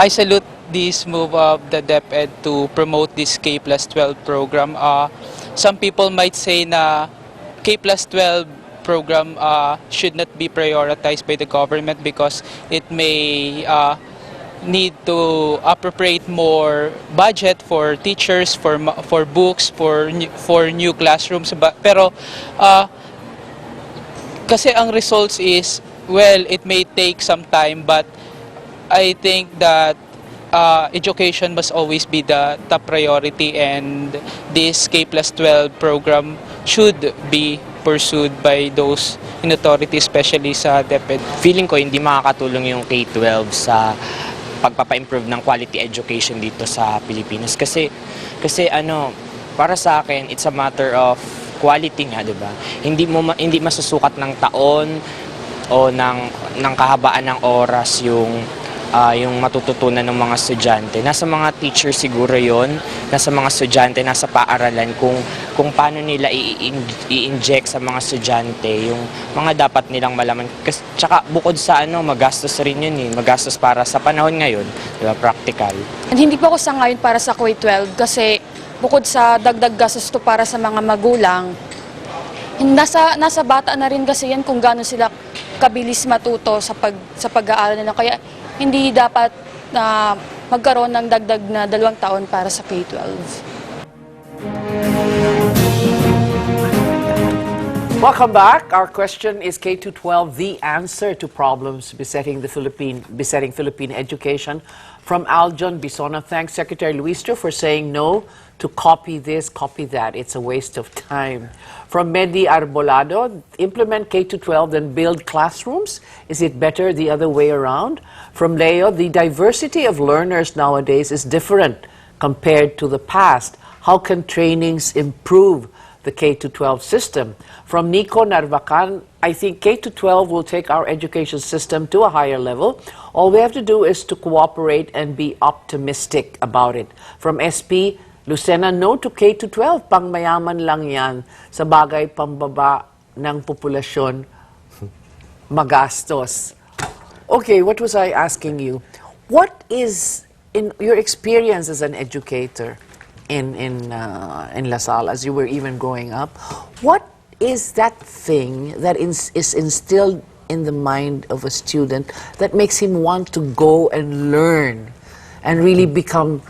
I salute this move of the DepEd to promote this K+12 program. Some people might say na K+12 program should not be prioritized by the government because it may need to appropriate more budget for teachers, for books, for new classrooms. Pero kasi ang results is, well, it may take some time, but I think that education must always be the top priority, and this K+12 program should be pursued by those in authority, especially sa DepEd. Feeling ko hindi makakatulong yung K-12 sa pagpapa-improve ng quality education dito sa Pilipinas. Kasi ano, para sa akin, it's a matter of quality nga, 'di ba? Hindi masusukat ng taon o ng kahabaan ng oras yung matututunan ng mga estudyante. Nasa mga teacher siguro yon, nasa mga estudyante, nasa paaralan kung paano nila i-inject sa mga estudyante yung mga dapat nilang malaman. Tsaka bukod sa magastos rin yun magastos para sa panahon ngayon, di ba, practical. And hindi pa ako sangayon para sa K-12 kasi bukod sa dagdag gastos to para sa mga magulang, nasa bata na rin kasi yan kung gaano sila kabilis matuto sa pag-aaral nila. Kaya hindi dapat magkaroon ng dagdag na 2 taon para sa K-12. Welcome back. Our question is K-12 the answer to problems besetting Philippine education? From Aljon Bisona, thanks Secretary Luistro for saying no to copy this, copy that. It's a waste of time. From Medi Arbolado, implement K-12 then build classrooms? Is it better the other way around? From Leo, the diversity of learners nowadays is different compared to the past. How can trainings improve the K-12 system? From Nico Narvacan, I think K-12 will take our education system to a higher level. All we have to do is to cooperate and be optimistic about it. From SP, Lucena, no to K-12, pangmayaman lang yan. Sa bagay pambaba ng populasyon, magastos. Okay, what was I asking you? What is, in your experience as an educator in La Salle, as you were even growing up, what is that thing that is instilled in the mind of a student that makes him want to go and learn and really become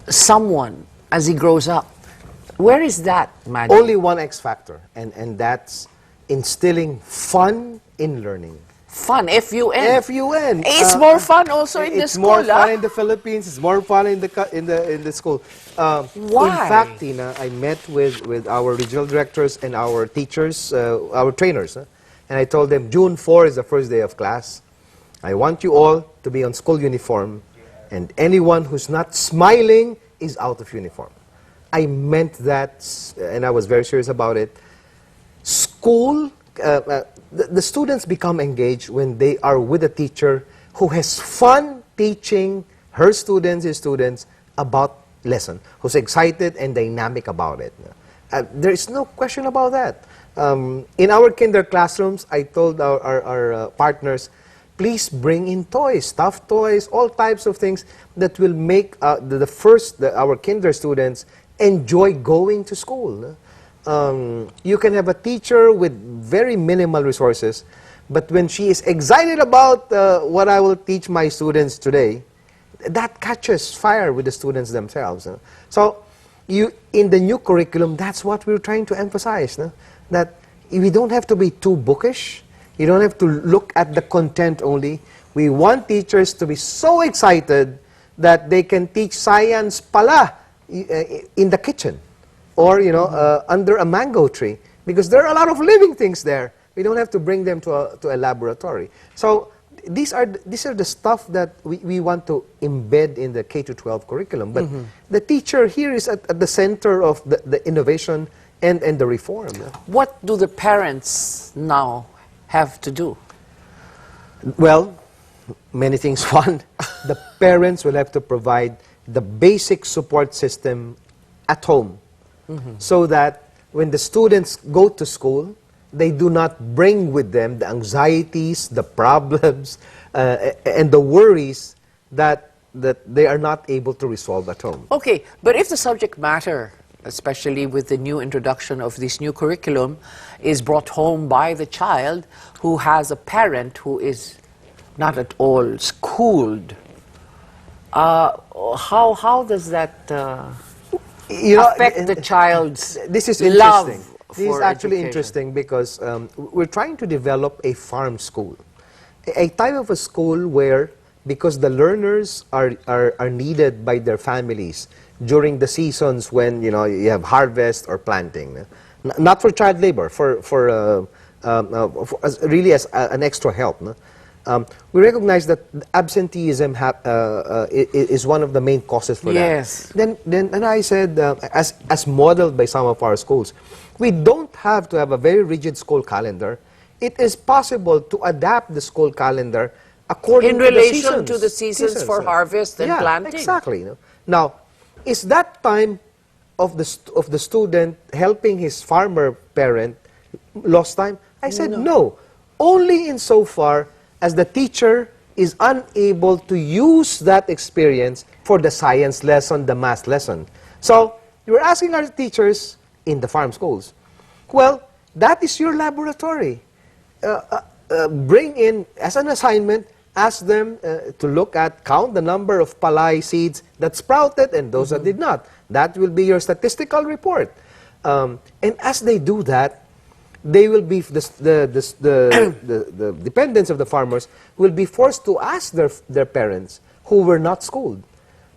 someone as he grows up? Where is that magic? Only one X factor, and that's instilling fun in learning. Fun, F-U-N. F-U-N. It's more fun also in the school. It's more fun in the Philippines. It's more fun in the school. Why? In fact, Tina, I met with our regional directors and our teachers, our trainers, and I told them June 4 is the first day of class. I want you all to be on school uniform, and anyone who's not smiling is out of uniform. I meant that, and I was very serious about it. School, the students become engaged when they are with a teacher who has fun teaching her students, his students, about lesson, who's excited and dynamic about it. There is no question about that. In our kinder classrooms, I told our partners, please bring in toys, stuffed toys, all types of things that will make our kinder students enjoy going to school. You can have a teacher with very minimal resources, but when she is excited about what I will teach my students today, that catches fire with the students themselves. So, in the new curriculum, that's what we're trying to emphasize. That we don't have to be too bookish. You don't have to look at the content only. We want teachers to be so excited that they can teach science pala in the kitchen, or under a mango tree, because there are a lot of living things there. We don't have to bring them to a laboratory. So these are the stuff that we want to embed in the K-12 curriculum. But the teacher here is at the center of the innovation and the reform. What do the parents now have to do? Well, many things. One, the parents will have to provide the basic support system at home, so that when the students go to school, they do not bring with them the anxieties, the problems, and the worries that they are not able to resolve at home. Okay, but if the subject matter, especially with the new introduction of this new curriculum, is brought home by the child who has a parent who is not at all schooled, how does that affect the child's This is love interesting. for This is actually education? interesting because we're trying to develop a farm school, a type of a school where, because the learners are needed by their families during the seasons when you have harvest or planting, not for child labor, really as an extra help. No? We recognize that absenteeism is one of the main causes for Yes. that. Then I said, as modeled by some of our schools, we don't have to have a very rigid school calendar. It is possible to adapt the school calendar according In to the relation seasons. to the seasons for harvest and yeah, planting. Exactly. Now, is that time of the student helping his farmer parent lost time? I said no. Only insofar as the teacher is unable to use that experience for the science lesson, the math lesson. So, you're asking our teachers in the farm schools, well, that is your laboratory. Bring in, as an assignment, ask them to count the number of palay seeds that sprouted and those that did not. That will be your statistical report. And as they do that, they will be, the dependents of the farmers will be forced to ask their parents who were not schooled.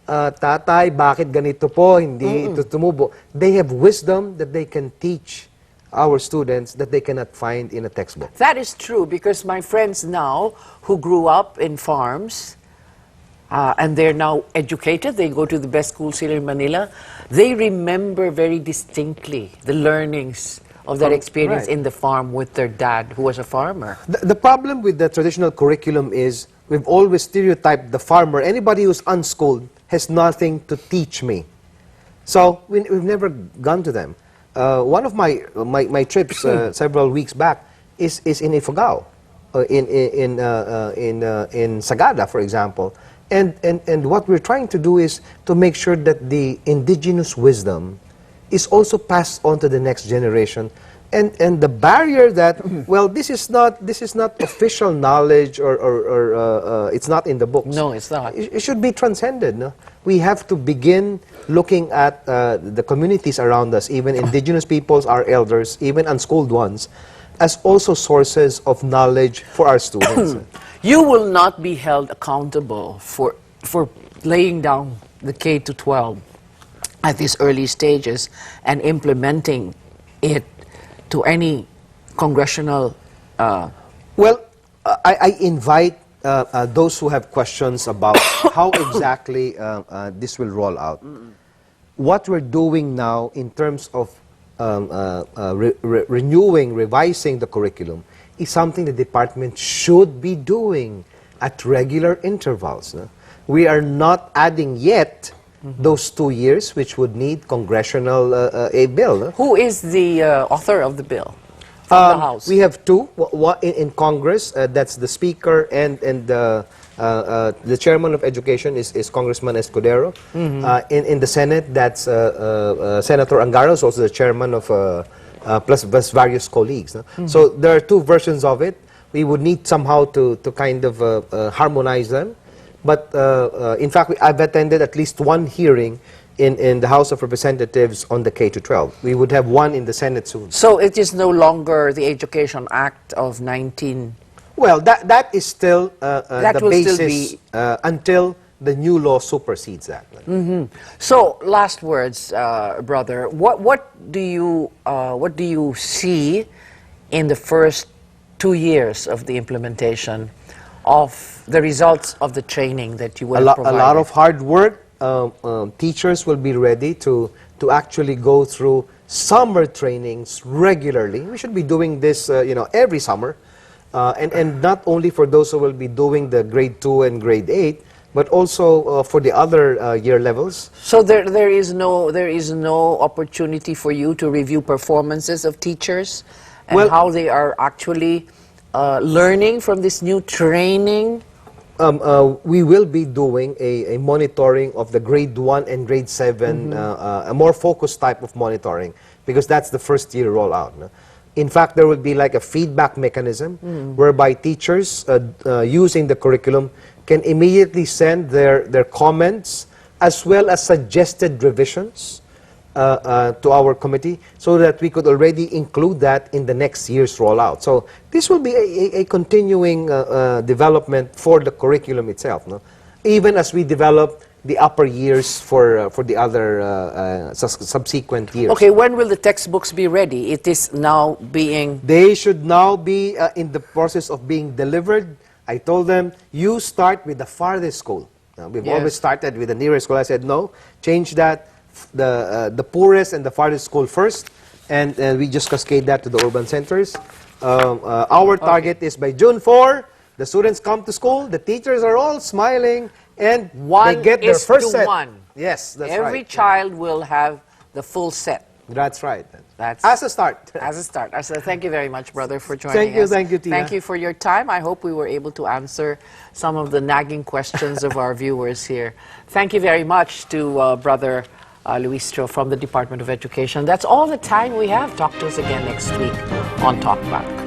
Tatay, bakit ganito po, hindi ito tumubo? They have wisdom that they can teach our students that they cannot find in a textbook. That is true, because my friends now who grew up in farms and they're now educated, they go to the best schools here in Manila, they remember very distinctly the learnings of that experience in the farm with their dad, who was a farmer. The problem with the traditional curriculum is we've always stereotyped the farmer. Anybody who's unschooled has nothing to teach me. So we've never gone to them. One of my trips several weeks back is in Ifugao, in Sagada, for example. And what we're trying to do is to make sure that the indigenous wisdom is also passed on to the next generation. And the barrier that, well, this is not official knowledge or it's not in the books. No, it's not. It should be transcended. No? We have to begin looking at the communities around us, even indigenous peoples, our elders, even unschooled ones, as also sources of knowledge for our students. You will not be held accountable for laying down the K-12 at these early stages and implementing it to any congressional... Well, I invite those who have questions about how exactly this will roll out. What we're doing now in terms of renewing, revising the curriculum is something the department should be doing at regular intervals. No? We are not adding yet those 2 years, which would need congressional a bill. No? Who is the author of the bill from the House? We have two. One in Congress, that's the Speaker, and the Chairman of Education is Congressman Escudero. In the Senate, that's Senator Angaro, who's also the Chairman of plus various colleagues. No? So there are two versions of it. We would need somehow to kind of harmonize them. But in fact, I've attended at least one hearing in the House of Representatives on the K-12. We would have one in the Senate soon. So it is no longer the Education Act of 19... Well, that is still That the will still basis be- until the new law supersedes that. So, last words, brother. What do you see in the first 2 years of the implementation of the results of the training that you will provide? A lot of hard work. Teachers will be ready to actually go through summer trainings regularly. We should be doing this, every summer, and not only for those who will be doing the grade 2 and grade 8, but also for the other year levels. So there is no opportunity for you to review performances of teachers and Well- how they are actually learning from this new training we will be doing a monitoring of the grade 1 and grade 7, a more focused type of monitoring, because that's the first year rollout. No? In fact, there will be like a feedback mechanism whereby teachers using the curriculum can immediately send their comments as well as suggested revisions to our committee, so that we could already include that in the next year's rollout. So this will be a continuing development for the curriculum itself, no? Even as we develop the upper years for the other subsequent years. Okay, when will the textbooks be ready? It is now being... They should now be in the process of being delivered. I told them, you start with the farthest school. Now, we've always started with the nearest school. I said, no, change that, the poorest and the farthest school first, and we just cascade that to the urban centers. Our target is by June 4, the students come to school, the teachers are all smiling, and they get their first set. 1:1. Yes, that's right. Every child will have the full set. That's right. That's as a start. As a start. So thank you very much, brother, for joining us. Thank you, Tina. Thank you for your time. I hope we were able to answer some of the nagging questions of our viewers here. Thank you very much to Brother Luistro from the Department of Education. That's all the time we have. Talk to us again next week on Talkback.